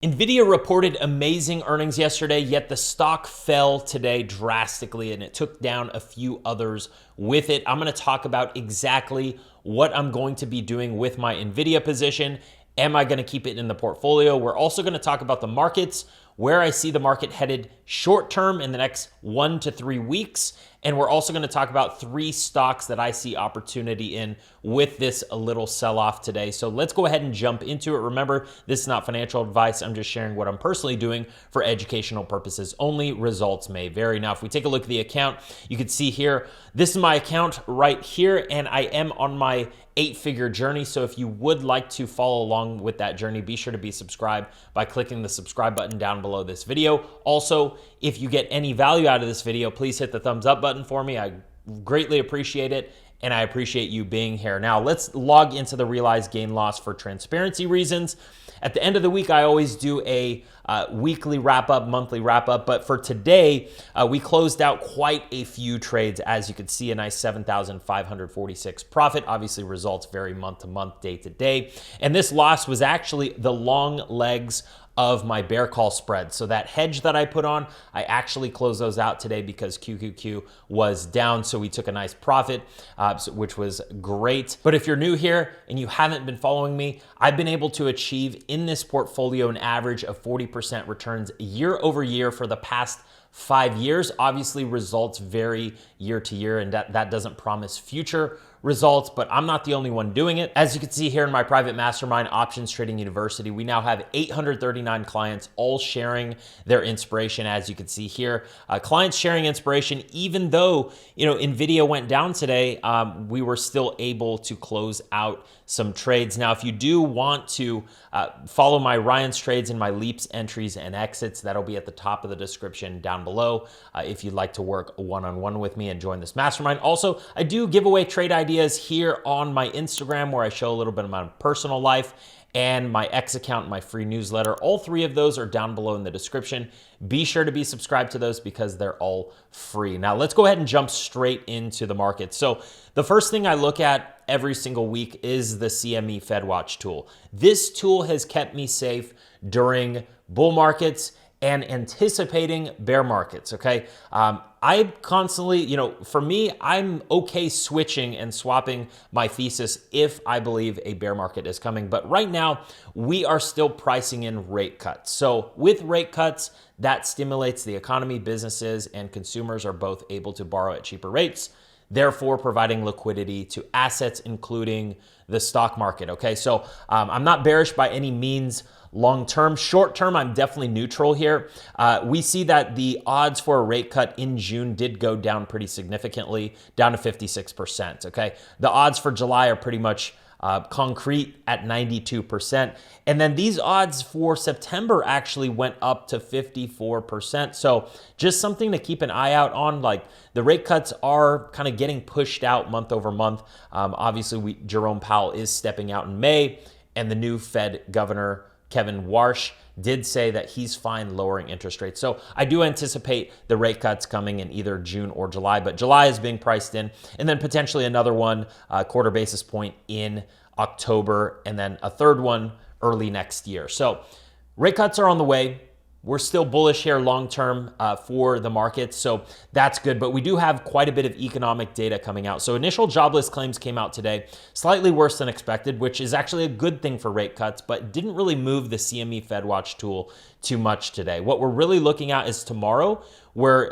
Nvidia reported amazing earnings yesterday, yet the stock fell today drastically and it took down a few others with it. I'm going to talk about exactly what I'm going to be doing with my Nvidia position. Am I going to keep it in the portfolio? We're also going to talk about the markets, where I see the market headed short term in the next 1 to 3 weeks. And we're also going to talk about 3 stocks that I see opportunity in with this a little sell-off today. So let's go ahead and jump into it. Remember, this is not financial advice. I'm just sharing what I'm personally doing for educational purposes only. Results may vary. Now, if we take a look at the account, you can see here, this is my account right here, and I am on my 8-figure journey. So if you would like to follow along with that journey, be sure to be subscribed by clicking the subscribe button down below this video. Also, if you get any value out of this video, please hit the thumbs up button for me. I greatly appreciate it, and I appreciate you being here. Now, let's log into the realized gain loss for transparency reasons. At the end of the week, I always do a weekly wrap-up, monthly wrap-up, but for today, we closed out quite a few trades. As you can see, a nice 7,546 profit. Obviously, results vary month to month, day to day. And this loss was actually the long legs of my bear call spread. So that hedge that I put on, I actually closed those out today because QQQ was down. So we took a nice profit, which was great. But if you're new here and you haven't been following me, I've been able to achieve in this portfolio an average of 40% returns year over year for the past 5 years. Obviously, results vary year to year, and that doesn't promise future results, but I'm not the only one doing it. As you can see here in my private mastermind, Options Trading University, we now have 839 clients all sharing their inspiration. As you can see here, clients sharing inspiration, even though, Nvidia went down today, we were still able to close out some trades. Now, if you do want to follow my Ryan's trades and my leaps, entries, and exits, that'll be at the top of the description down below if you'd like to work one-on-one with me and join this mastermind. Also, I do give away trade ideas here on my Instagram, where I show a little bit of my personal life, and my X account, my free newsletter. All 3 of those are down below in the description. Be sure to be subscribed to those because they're all free. Now, let's go ahead and jump straight into the market. So the first thing I look at every single week is the CME FedWatch tool. This tool has kept me safe during bull markets and anticipating bear markets, okay? I constantly, for me, I'm okay switching and swapping my thesis if I believe a bear market is coming. But right now, we are still pricing in rate cuts. So with rate cuts, that stimulates the economy. Businesses and consumers are both able to borrow at cheaper rates, therefore providing liquidity to assets, including the stock market, okay? So I'm not bearish by any means. Long term, short term, I'm definitely neutral here. We see that the odds for a rate cut in June did go down pretty significantly, down to 56%, okay? The odds for July are pretty much concrete at 92%. And then these odds for September actually went up to 54%. So just something to keep an eye out on. Like, the rate cuts are kind of getting pushed out month over month. Obviously, Jerome Powell is stepping out in May, and the new Fed governor, Kevin Warsh, did say that he's fine lowering interest rates. So I do anticipate the rate cuts coming in either June or July, but July is being priced in, and then potentially another one, quarter basis point in October, and then a third one early next year. So rate cuts are on the way. We're still bullish here long-term for the markets, so that's good. But we do have quite a bit of economic data coming out. So initial jobless claims came out today, slightly worse than expected, which is actually a good thing for rate cuts, but didn't really move the CME FedWatch tool too much today. What we're really looking at is tomorrow, where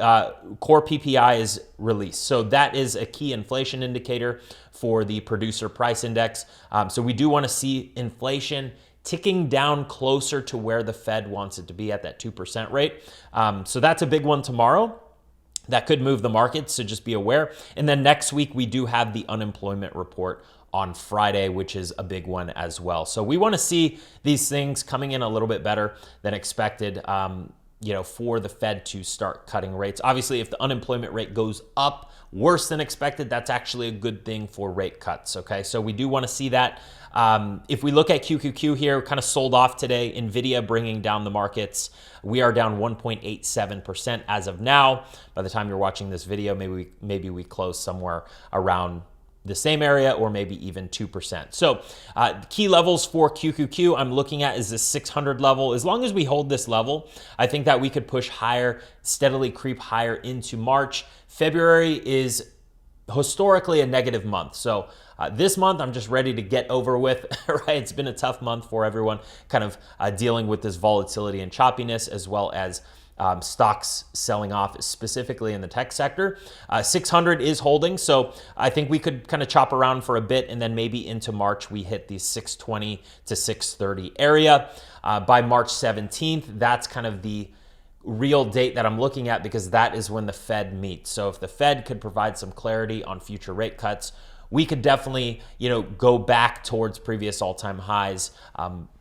core PPI is released. So that is a key inflation indicator for the producer price index. So we do want to see inflation ticking down closer to where the Fed wants it to be at that 2% rate. So that's a big one tomorrow. That could move the market, so just be aware. And then next week, we do have the unemployment report on Friday, which is a big one as well. So we want to see these things coming in a little bit better than expected, for the Fed to start cutting rates. Obviously, if the unemployment rate goes up worse than expected, that's actually a good thing for rate cuts, okay? So we do want to see that. If we look at QQQ here, kind of sold off today. Nvidia bringing down the markets. We are down 1.87% as of now. By the time you're watching this video, maybe we close somewhere around the same area or maybe even 2%. So key levels for QQQ I'm looking at is this 600 level. As long as we hold this level, I think that we could push higher, steadily creep higher into March. February is historically a negative month. So this month, I'm just ready to get over with, right? It's been a tough month for everyone kind of dealing with this volatility and choppiness, as well as stocks selling off, specifically in the tech sector. 600 is holding, so I think we could kind of chop around for a bit, and then maybe into March, we hit the 620 to 630 area. By March 17th, that's kind of the real date that I'm looking at, because that is when the Fed meets. So if the Fed could provide some clarity on future rate cuts, we could definitely, go back towards previous all-time highs,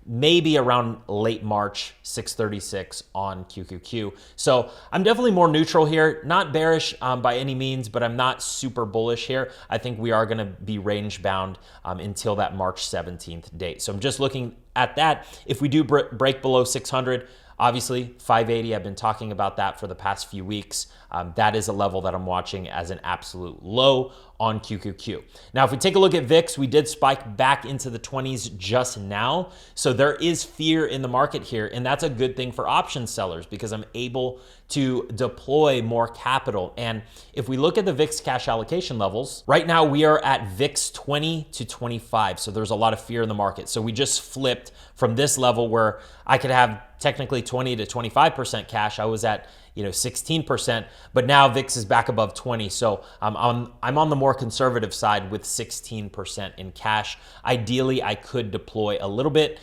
maybe around late March, 636 on QQQ. So I'm definitely more neutral here, not bearish by any means, but I'm not super bullish here. I think we are going to be range bound until that March 17th date. So I'm just looking at that. If we do break below 600, obviously, 580, I've been talking about that for the past few weeks. That is a level that I'm watching as an absolute low on QQQ. Now, if we take a look at VIX, we did spike back into the 20s just now. So there is fear in the market here, and that's a good thing for option sellers because I'm able to deploy more capital. And if we look at the VIX cash allocation levels, right now we are at VIX 20 to 25. So there's a lot of fear in the market. So we just flipped from this level where I could have technically 20 to 25% cash. I was at 16%, but now VIX is back above 20. So I'm on the more conservative side with 16% in cash. Ideally, I could deploy a little bit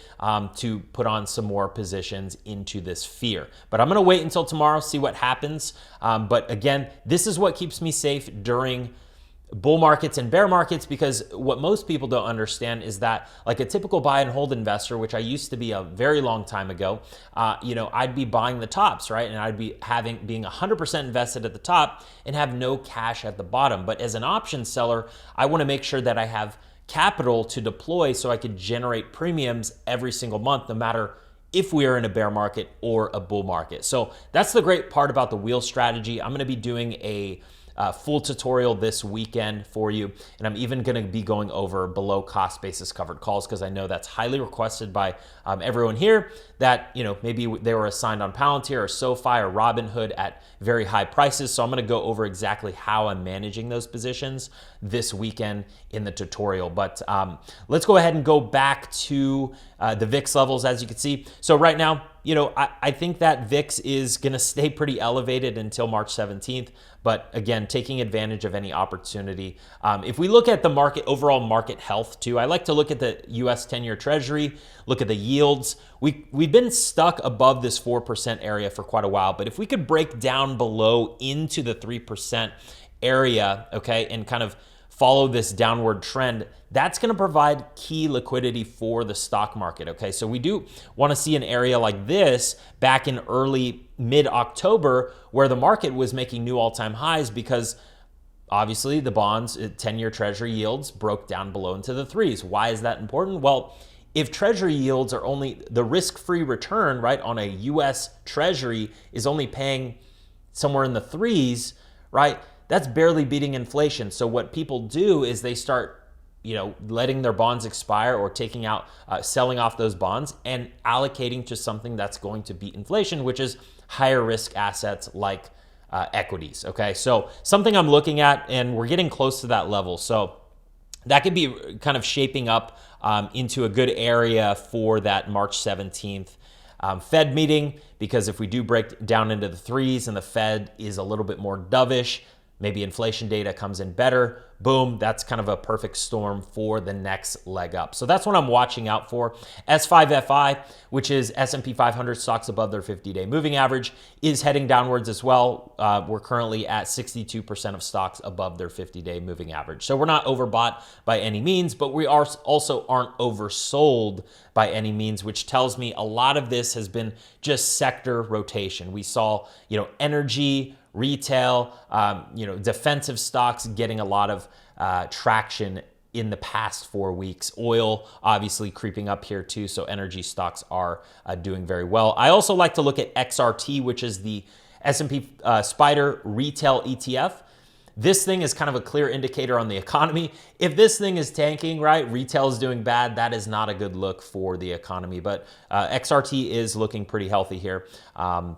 to put on some more positions into this fear. But I'm going to wait until tomorrow, see what happens. But again, this is what keeps me safe during bull markets and bear markets, because what most people don't understand is that, like a typical buy and hold investor, which I used to be a very long time ago, I'd be buying the tops, right? And I'd be being 100% invested at the top and have no cash at the bottom. But as an option seller, I want to make sure that I have capital to deploy so I could generate premiums every single month, no matter if we are in a bear market or a bull market. So that's the great part about the wheel strategy. I'm going to be doing a full tutorial this weekend for you. And I'm even going to be going over below cost basis covered calls, because I know that's highly requested by everyone here, that, maybe they were assigned on Palantir or SoFi or Robinhood at very high prices. So I'm going to go over exactly how I'm managing those positions this weekend in the tutorial. But let's go ahead and go back to the VIX levels, as you can see. So right now, I think that VIX is going to stay pretty elevated until March 17th. But again, taking advantage of any opportunity. If we look at the market, overall market health too, I like to look at the US 10-year Treasury, look at the yields. We've been stuck above this 4% area for quite a while, but if we could break down below into the 3% area, okay, and kind of follow this downward trend, that's going to provide key liquidity for the stock market, okay? So we do want to see an area like this back in early mid-October where the market was making new all-time highs, because obviously the bonds, 10-year Treasury yields broke down below into the threes. Why is that important? Well, if Treasury yields are only the risk-free return, right, on a US Treasury is only paying somewhere in the threes, right? That's barely beating inflation. So what people do is they start, letting their bonds expire or taking out, selling off those bonds and allocating to something that's going to beat inflation, which is higher risk assets like equities. Okay, so something I'm looking at, and we're getting close to that level. So that could be kind of shaping up into a good area for that March 17th Fed meeting, because if we do break down into the threes and the Fed is a little bit more dovish, maybe inflation data comes in better, boom, that's kind of a perfect storm for the next leg up. So that's what I'm watching out for. S5FI, which is S&P 500 stocks above their 50-day moving average, is heading downwards as well. We're currently at 62% of stocks above their 50-day moving average. So we're not overbought by any means, but we also aren't oversold by any means, which tells me a lot of this has been just sector rotation. We saw, energy, retail, defensive stocks getting a lot of traction in the past 4 weeks. Oil obviously creeping up here too, so energy stocks are doing very well. I also like to look at XRT, which is the S&P Spider Retail ETF. this thing is kind of a clear indicator on the economy. If this thing is tanking, right, retail is doing bad, that is not a good look for the economy. But XRT is looking pretty healthy here.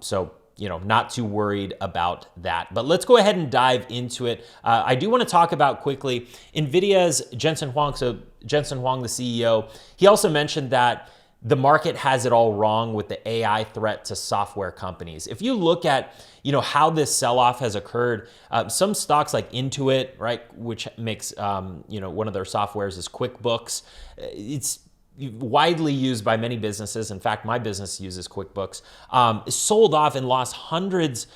So, not too worried about that. But let's go ahead and dive into it. I do want to talk about quickly NVIDIA's Jensen Huang. So Jensen Huang, the CEO, he also mentioned that the market has it all wrong with the AI threat to software companies. If you look at, how this sell-off has occurred, some stocks like Intuit, right, which makes, one of their softwares is QuickBooks. It's widely used by many businesses. In fact, my business uses QuickBooks. Sold off and lost hundreds,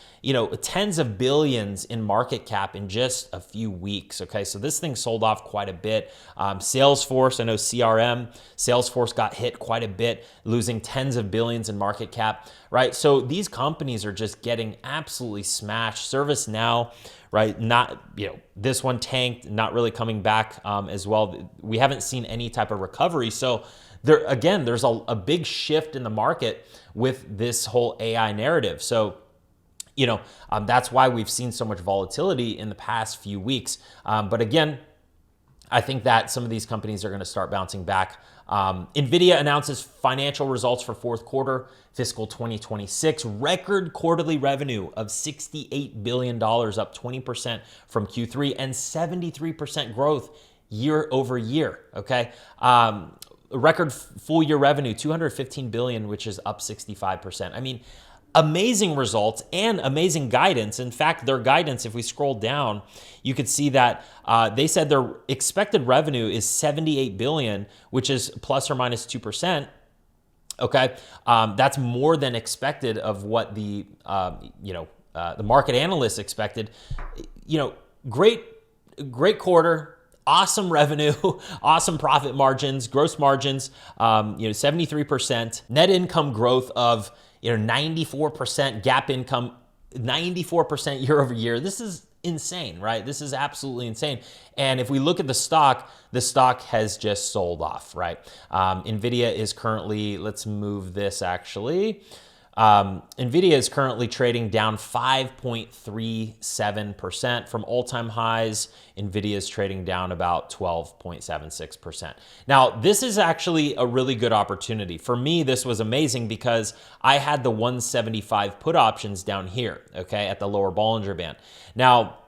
tens of billions in market cap in just a few weeks. Okay, so this thing sold off quite a bit. Salesforce, I know CRM, Salesforce got hit quite a bit, losing tens of billions in market cap, right? So these companies are just getting absolutely smashed. ServiceNow, right? Not, this one tanked, not really coming back as well. We haven't seen any type of recovery. So there's a big shift in the market with this whole AI narrative. So, that's why we've seen so much volatility in the past few weeks. But again, I think that some of these companies are going to start bouncing back. Nvidia announces financial results for fourth quarter, fiscal 2026. Record quarterly revenue of $68 billion, up 20% from Q3 and 73% growth year over year, okay? Record full year revenue, $215 billion, which is up 65%. I mean, amazing results and amazing guidance. In fact, their guidance, if we scroll down, you could see that they said their expected revenue is $78 billion, which is plus or minus 2%. Okay, that's more than expected of what the market analysts expected. Great quarter. Awesome revenue, awesome profit margins, gross margins, 73%, net income growth of 94%, gap income 94% year over year. This is insane, right? This is absolutely insane. And if we look at the stock has just sold off, right? Nvidia is currently, let's move this actually. Nvidia is currently trading down 5.37% from all-time highs. Nvidia is trading down about 12.76%. Now, this is actually a really good opportunity. For me, this was amazing because I had the 175 put options down here, okay, at the lower Bollinger Band. Now,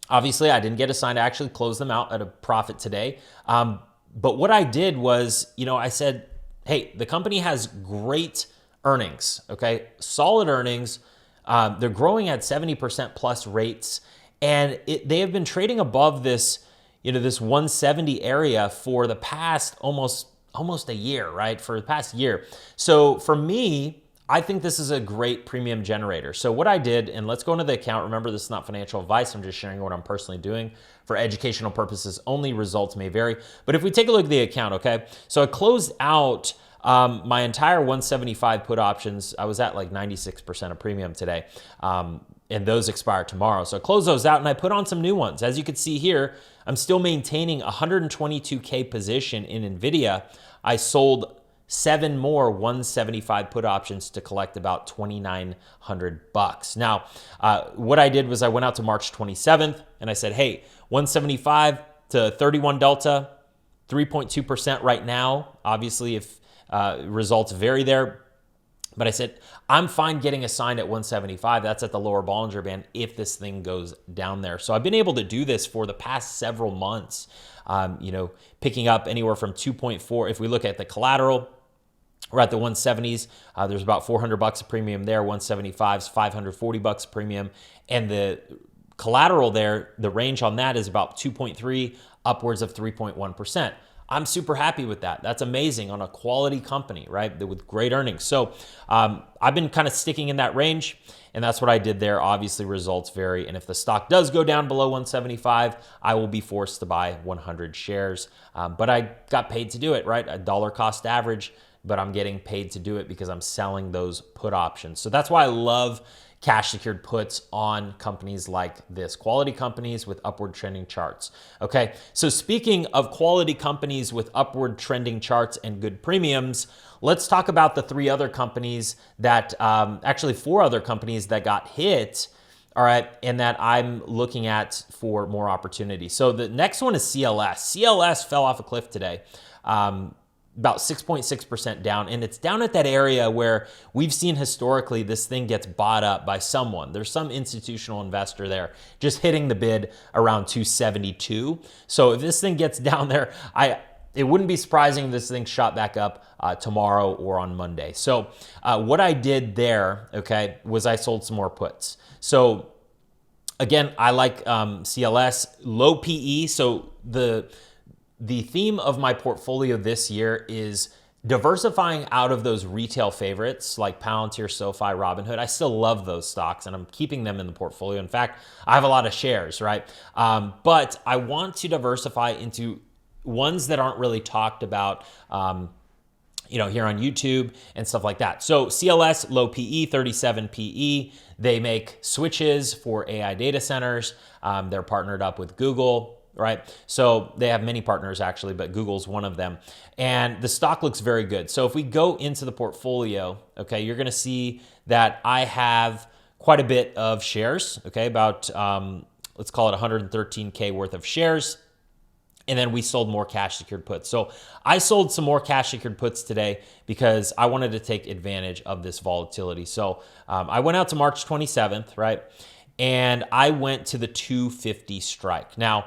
obviously, I didn't get assigned to actually close them out at a profit today. But what I did was, I said, hey, the company has great earnings, okay? Solid earnings. They're growing at 70% plus rates. And they have been trading above this, this 170 area for the past almost a year, right? For the past year. So for me, I think this is a great premium generator. So what I did, and let's go into the account. Remember, this is not financial advice. I'm just sharing what I'm personally doing for educational purposes. Only results may vary. But if we take a look at the account, okay? So I closed out my entire 175 put options. I was at like 96% of premium today, and those expire tomorrow. So I closed those out and I put on some new ones. As you can see here, I'm still maintaining a 122K position in Nvidia. I sold 7 more 175 put options to collect about $2,900. Now, what I did was I went out to March 27th and I said, hey, 175 to 31 delta, 3.2% right now. Obviously, if results vary there. But I said, I'm fine getting assigned at 175. That's at the lower Bollinger Band if this thing goes down there. So I've been able to do this for the past several months, picking up anywhere from 2.4. If we look at the collateral, we're at the 170s. There's about $400 a premium there. 175s, $540 a premium. And the collateral there, the range on that is about 2.3 upwards of 3.1%. I'm super happy with that. That's amazing on a quality company, right? With great earnings. So I've been kind of sticking in that range, and that's what I did there. Obviously, results vary. And if the stock does go down below 175, I will be forced to buy 100 shares. But I got paid to do it, right? A dollar cost average, but I'm getting paid to do it because I'm selling those put options. So that's why I love cash secured puts on companies like this, quality companies with upward trending charts. Okay, so speaking of quality companies with upward trending charts and good premiums, let's talk about the 3 other companies that, actually 4 other companies that got hit all right, and that I'm looking at for more opportunity. So the next one is CLS. CLS fell off a cliff today, about 6.6% down, and it's down at that area where we've seen historically this thing gets bought up by someone. There's some institutional investor there just hitting the bid around 272. So if this thing gets down there, it wouldn't be surprising if this thing shot back up tomorrow or on Monday. So what I did there, okay, was I sold some more puts. So again, I like CLS, low PE. So the theme of my portfolio this year is diversifying out of those retail favorites like Palantir, SoFi, Robinhood. I still love those stocks and I'm keeping them in the portfolio. In fact, I have a lot of shares, right? But I want to diversify into ones that aren't really talked about, here on YouTube and stuff like that. So CLS, low PE, 37 PE. They make switches for AI data centers. They're partnered up with Google, right? So they have many partners actually, but Google's one of them. And the stock looks very good. So if we go into the portfolio, okay, you're going to see that I have quite a bit of shares, okay, about, let's call it 113K worth of shares. And then we sold more cash secured puts. So I sold some more cash secured puts today because I wanted to take advantage of this volatility. So I went out to March 27th, right? And I went to the 250 strike. Now,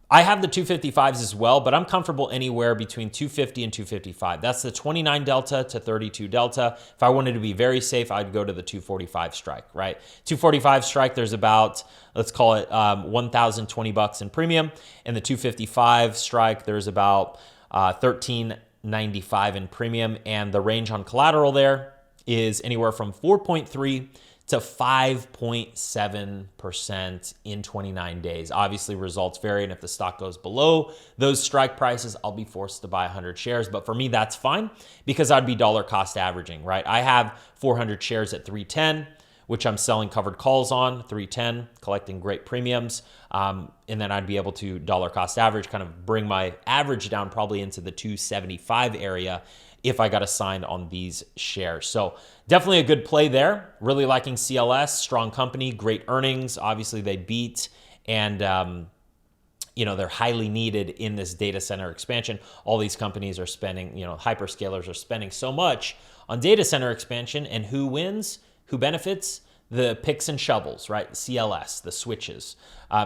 I have the 255s as well, but I'm comfortable anywhere between 250 and 255. That's the 29 delta to 32 delta. If I wanted to be very safe, I'd go to the 245 strike, right? 245 strike, there's about, let's call it $1,020 in premium. And the 255 strike, there's about $1,395 in premium. And the range on collateral there is anywhere from 4.3 to 5.7% in 29 days. Obviously, results vary, and if the stock goes below those strike prices, I'll be forced to buy 100 shares. But for me, that's fine because I'd be dollar cost averaging, right? I have 400 shares at 310, which I'm selling covered calls on, 310, collecting great premiums. And then I'd be able to dollar cost average, kind of bring my average down probably into the 275 area if I got assigned on these shares. So definitely a good play there. Really liking CLS, strong company, great earnings. Obviously they beat and they're highly needed in this data center expansion. All these companies are spending, hyperscalers are spending so much on data center expansion, and who wins? Who benefits? The picks and shovels, right? CLS, the switches.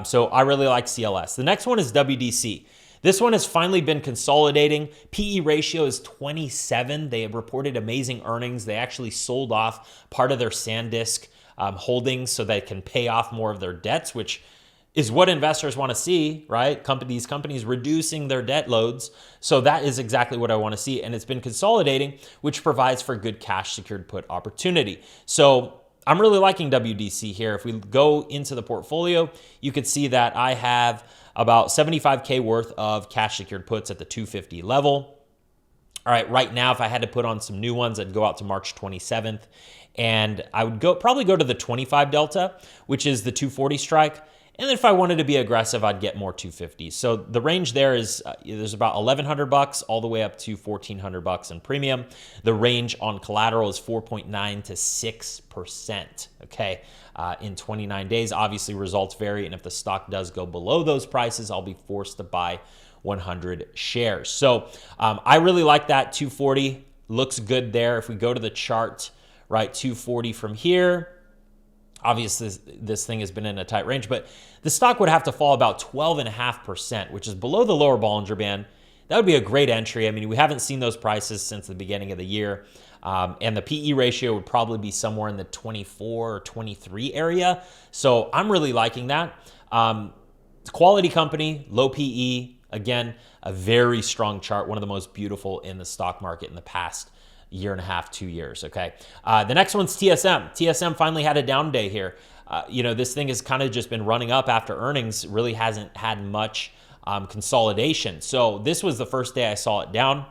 So I really like CLS. The next one is WDC. This one has finally been consolidating. PE ratio is 27. They have reported amazing earnings. They actually sold off part of their SanDisk holdings so they can pay off more of their debts, which is what investors want to see, right? These companies reducing their debt loads. So that is exactly what I want to see. And it's been consolidating, which provides for good cash secured put opportunity. So I'm really liking WDC here. If we go into the portfolio, you could see that I have about 75K worth of cash secured puts at the 250 level. All right, right now, if I had to put on some new ones, I'd go out to March 27th, and I would probably go to the 25 delta, which is the 240 strike. And then if I wanted to be aggressive, I'd get more 250s. So the range there is there's about $1,100 all the way up to $1,400 in premium. The range on collateral is 4.9 to 6%. Okay, in 29 days. Obviously, results vary, and if the stock does go below those prices, I'll be forced to buy 100 shares. So I really like that 240. Looks good there. If we go to the chart, right, 240 from here. Obviously, this thing has been in a tight range, but the stock would have to fall about 12.5%, which is below the lower Bollinger Band. That would be a great entry. I mean, we haven't seen those prices since the beginning of the year. And the PE ratio would probably be somewhere in the 24 or 23 area. So I'm really liking that. It's a quality company, low PE. Again, a very strong chart, one of the most beautiful in the stock market in the past year and a half, 2 years, okay? The next one's TSM. TSM finally had a down day here. This thing has kind of just been running up after earnings, really hasn't had much consolidation. So this was the first day I saw it down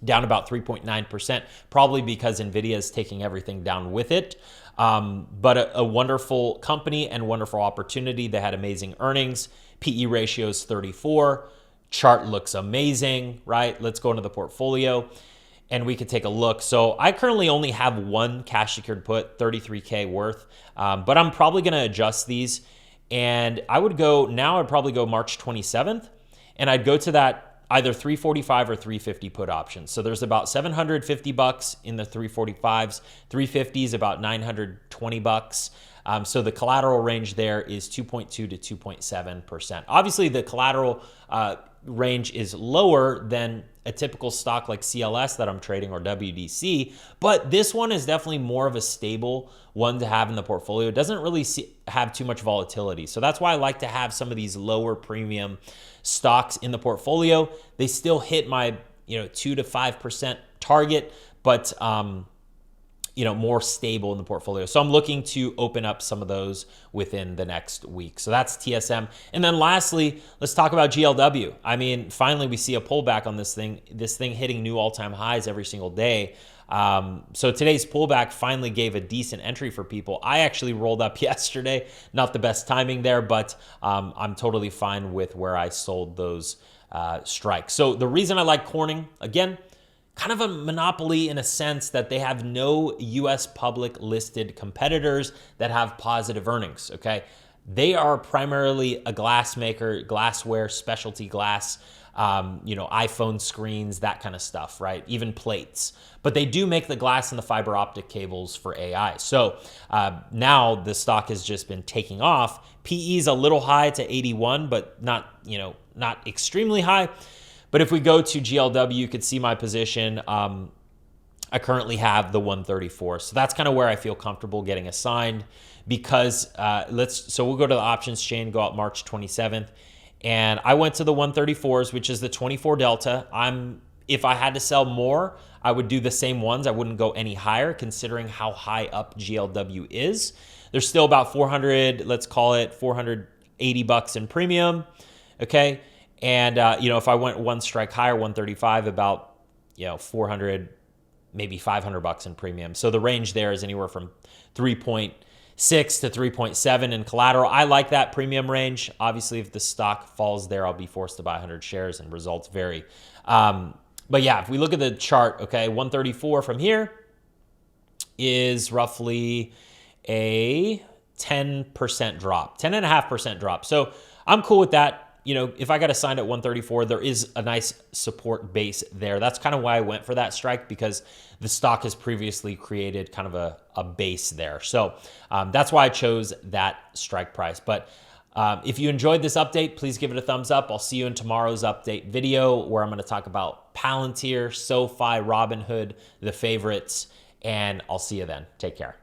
about 3.9%, probably because Nvidia is taking everything down with it. But a wonderful company and wonderful opportunity. They had amazing earnings. PE ratio is 34. Chart looks amazing, right? Let's go into the portfolio. and we could take a look. So I currently only have one cash secured put, 33K worth, but I'm probably going to adjust these. And I would go now, I'd probably go March 27th, and I'd go to that either 345 or 350 put option. So there's about 750 bucks in the 345s, 350s about 920 bucks. So the collateral range there is 2.2 to 2.7%. Obviously, the collateral range is lower than a typical stock like CLS that I'm trading or WDC, but this one is definitely more of a stable one to have in the portfolio. It doesn't really have too much volatility. So that's why I like to have some of these lower premium stocks in the portfolio. They still hit my 2 to 5% target, but more stable in the portfolio. So I'm looking to open up some of those within the next week. So that's TSM. And then lastly, let's talk about GLW. I mean, finally we see a pullback on this thing hitting new all-time highs every single day. So today's pullback finally gave a decent entry for people. I actually rolled up yesterday, not the best timing there, but I'm totally fine with where I sold those strikes. So the reason I like Corning, again, kind of a monopoly in a sense that they have no US public listed competitors that have positive earnings, okay? They are primarily a glass maker, glassware, specialty glass, iPhone screens, that kind of stuff, right? Even plates. But they do make the glass and the fiber optic cables for AI. So now the stock has just been taking off. PE is a little high to 81, but not extremely high. But if we go to GLW, you could see my position. I currently have the 134. So that's kind of where I feel comfortable getting assigned because so we'll go to the options chain, go out March 27th. And I went to the 134s, which is the 24 delta. If I had to sell more, I would do the same ones. I wouldn't go any higher considering how high up GLW is. There's still about 400, let's call it 480 bucks in premium. Okay. And, if I went one strike higher, 135, about, 400, maybe 500 bucks in premium. So the range there is anywhere from 3.6 to 3.7 in collateral. I like that premium range. Obviously, if the stock falls there, I'll be forced to buy 100 shares and results vary. But yeah, if we look at the chart, okay, 134 from here is roughly a 10% drop, 10.5% drop. So I'm cool with that. If I got assigned at 134, there is a nice support base there. That's kind of why I went for that strike because the stock has previously created kind of a base there. So that's why I chose that strike price. But if you enjoyed this update, please give it a thumbs up. I'll see you in tomorrow's update video where I'm going to talk about Palantir, SoFi, Robinhood, the favorites, and I'll see you then. Take care.